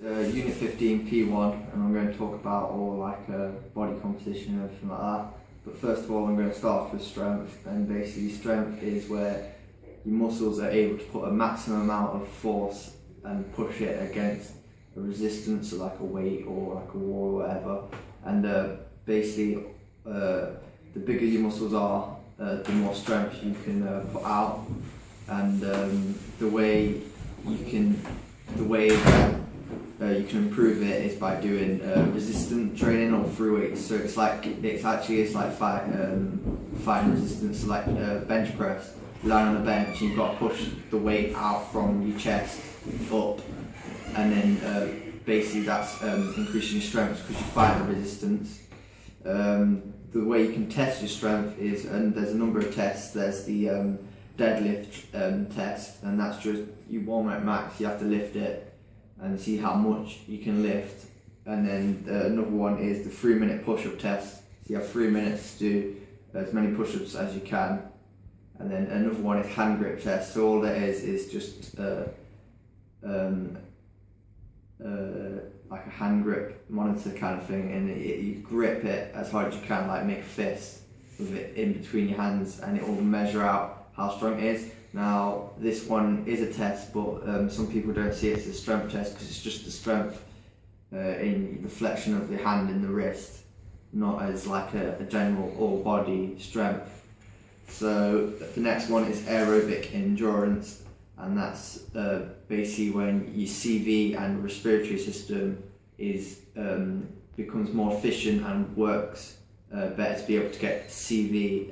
Unit 15 P1, and I'm going to talk about all body composition and everything like that. But first of all, I'm going to start off with strength, and basically strength is where your muscles are able to put a maximum amount of force and push it against a resistance, so like a weight or like a wall or whatever. And basically, the bigger your muscles are, the more strength you can put out, and the way you can improve it is by doing resistant training or through weights. So it's like fighting resistance, like bench press. You're lying on the bench, you've got to push the weight out from your chest up, and then basically that's increasing your strength because you're fighting resistance. The way you can test your strength is, and there's a number of tests. There's the deadlift test, and that's just you warm at max. You have to lift it and see how much you can lift. And then another one is the 3-minute push-up test. So you have 3 minutes to do as many push-ups as you can. And then another one is hand grip test. So all that is just like a hand grip monitor kind of thing, and you grip it as hard as you can, like make a fist with it in between your hands, and it will measure out how strong it is. Now this one is a test, but some people don't see it as a strength test because it's just the strength in the flexion of the hand and the wrist, not as like a general all body strength. So the next one is aerobic endurance, and that's basically when your CV and respiratory system is becomes more efficient and works better to be able to get CV,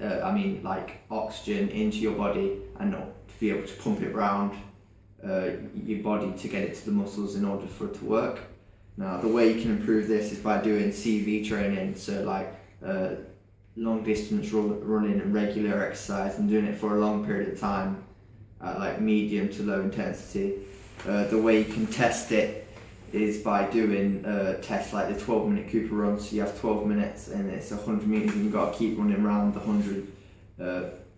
like oxygen into your body, and to be able to pump it around your body to get it to the muscles in order for it to work. Now the way you can improve this is by doing CV training, so like long distance running and regular exercise, and doing it for a long period of time at like medium to low intensity. The way you can test it is by doing tests like the 12-minute Cooper run. So you have 12 minutes and it's 100 meters, and you've got to keep running around the 100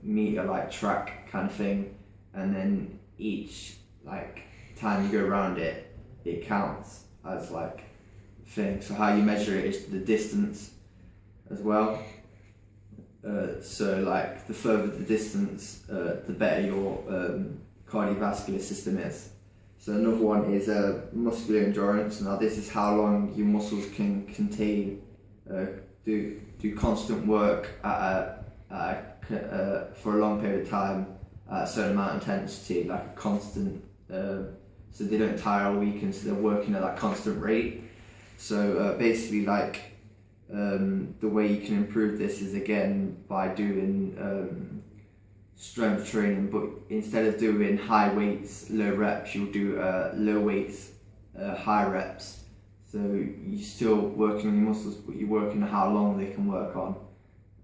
meter like track kind of thing, and then each like time you go around it, it counts as like thing. So how you measure it is the distance as well. So like the further the distance, the better your cardiovascular system is. So another one is muscular endurance. Now this is how long your muscles can contain, do constant work for a long period of time at a certain amount of intensity, like a constant, so they don't tire or weaken, so they're working at that constant rate. So basically the way you can improve this is again by doing strength training, but instead of doing high weights, low reps, you'll do low weights, high reps. So you're still working on your muscles, but you're working on how long they can work on.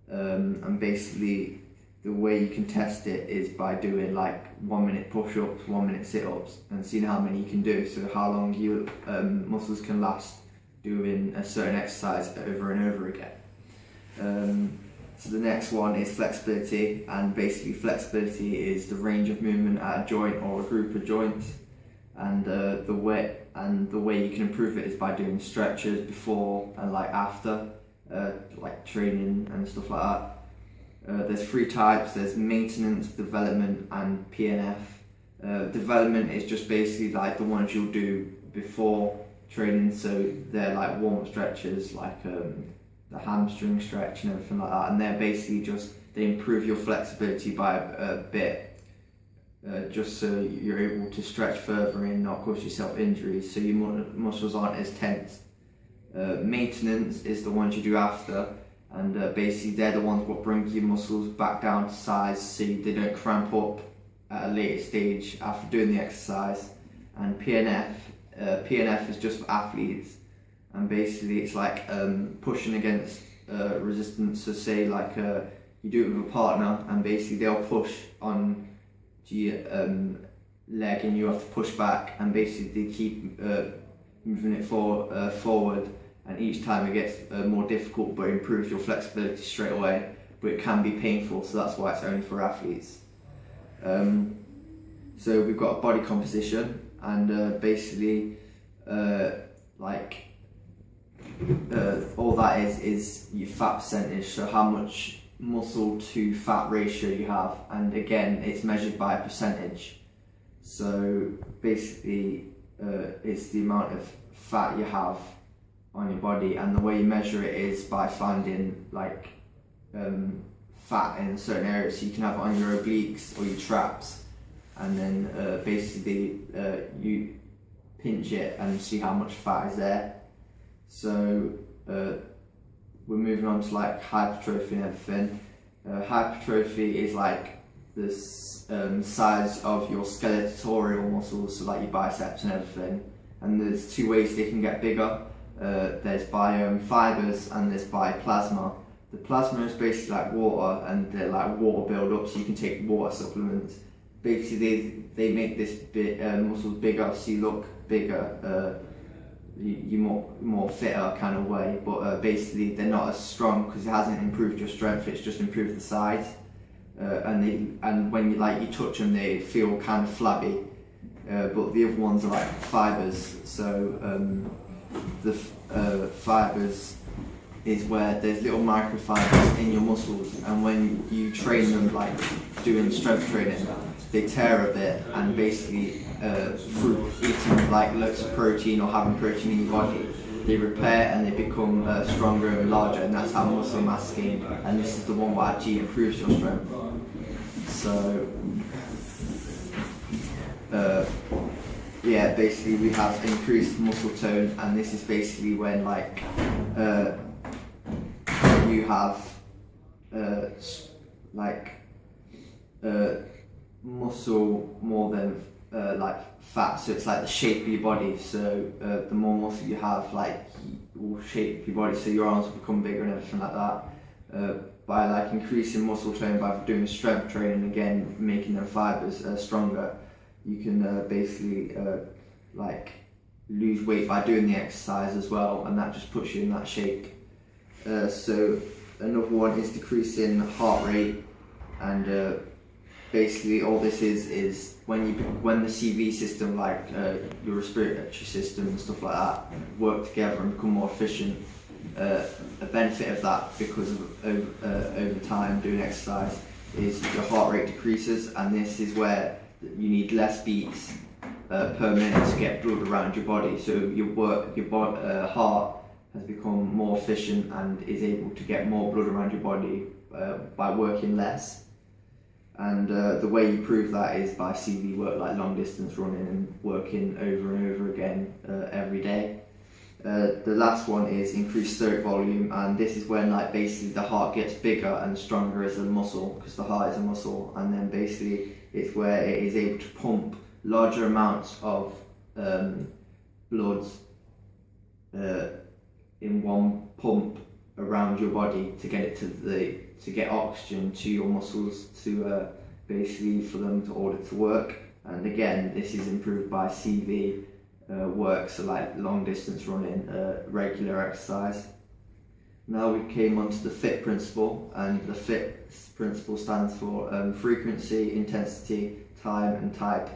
And basically the way you can test it is by doing like 1 minute push-ups, 1 minute sit-ups, and seeing how many you can do, so how long your muscles can last doing a certain exercise over and over again. So the next one is flexibility, and basically flexibility is the range of movement at a joint or a group of joints, and the way you can improve it is by doing stretches before and like after like training and stuff like that. There's 3 types. There's maintenance, development, and PNF. Development is just basically like the ones you'll do before training, so they're like warm-up stretches, like the hamstring stretch and everything like that, and they're basically just, they improve your flexibility by a bit, just so you're able to stretch further and not cause yourself injuries, so your muscles aren't as tense. Maintenance is the ones you do after, and basically they're the ones what brings your muscles back down to size, so they don't cramp up at a later stage after doing the exercise. And PNF is just for athletes, and basically it's like pushing against resistance. So say like you do it with a partner, and basically they'll push on to your leg and you have to push back, and basically they keep moving it forward, and each time it gets more difficult, but it improves your flexibility straight away, but it can be painful, so that's why it's only for athletes. So we've got body composition, and basically like all that is your fat percentage, so how much muscle to fat ratio you have, and again it's measured by a percentage. So basically it's the amount of fat you have on your body, and the way you measure it is by finding like fat in certain areas. So you can have it on your obliques or your traps, and then basically you pinch it and see how much fat is there. So we're moving on to like hypertrophy and everything. Hypertrophy is like this size of your skeletal muscles, so like your biceps and everything. And there's two ways they can get bigger. There's by fibers and there's by plasma. The plasma is basically like water, and they're like water build up, so you can take water supplements. Basically they make this muscles bigger, so you look bigger. You're more fitter kind of way, but basically they're not as strong because it hasn't improved your strength, it's just improved the size. And when you touch them, they feel kind of flabby. But the other ones are like fibers. So the fibers is where there's little microfibers in your muscles, and when you train them, like doing strength training, they tear a bit, and basically through eating like loads of protein or having protein in your body, they repair and they become stronger and larger, and that's how muscle mass gain. And this is the one that actually improves your strength. So yeah, basically we have increased muscle tone, and this is basically when like you have muscle more than like fat, so it's like the shape of your body. So the more muscle you have, like will shape your body, so your arms will become bigger and everything like that. By like increasing muscle tone by doing strength training, again making them fibers stronger, you can basically like lose weight by doing the exercise as well, and that just puts you in that shape. So another one is decreasing heart rate, and basically all this is when the CV system, like your respiratory system and stuff like that, work together and become more efficient. A benefit of that, because of over time doing exercise, is your heart rate decreases, and this is where you need less beats per minute to get blood around your body. So your heart has become more efficient and is able to get more blood around your body by working less. And the way you prove that is by CV work, like long distance running and working over and over again every day. The last one is increased stroke volume, and this is when like basically the heart gets bigger and stronger as a muscle, because the heart is a muscle, and then basically it's where it is able to pump larger amounts of blood in one pump around your body to get it to get oxygen to your muscles, to basically for them to order to work. And again, this is improved by CV work, so like long distance running, regular exercise. Now we came onto the FIT principle, and the FIT principle stands for frequency, intensity, time and type.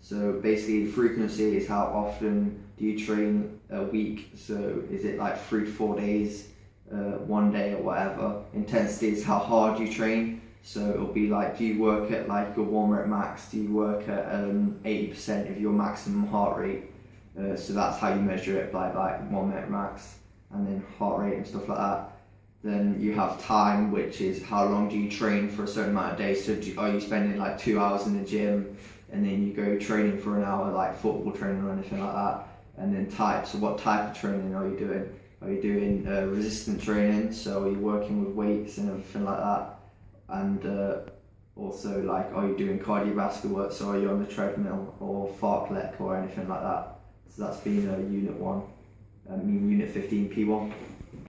So basically frequency is how often do you train a week, so is it like 3 to 4 days, 1 day or whatever. Intensity is how hard you train, so it'll be like, do you work at like your 1 rep max, do you work at 80% of your maximum heart rate. So that's how you measure it, by like 1 rep max, and then heart rate and stuff like that. Then you have time, which is how long do you train for a certain amount of days. So are you spending like 2 hours in the gym, and then you go training for an hour, like football training or anything like that. And then type, so what type of training are you doing? Are you doing resistant training, so are you working with weights and everything like that? And also like, are you doing cardiovascular work, so are you on the treadmill or fartlek or anything like that? So that's been unit 1, unit 15 P1.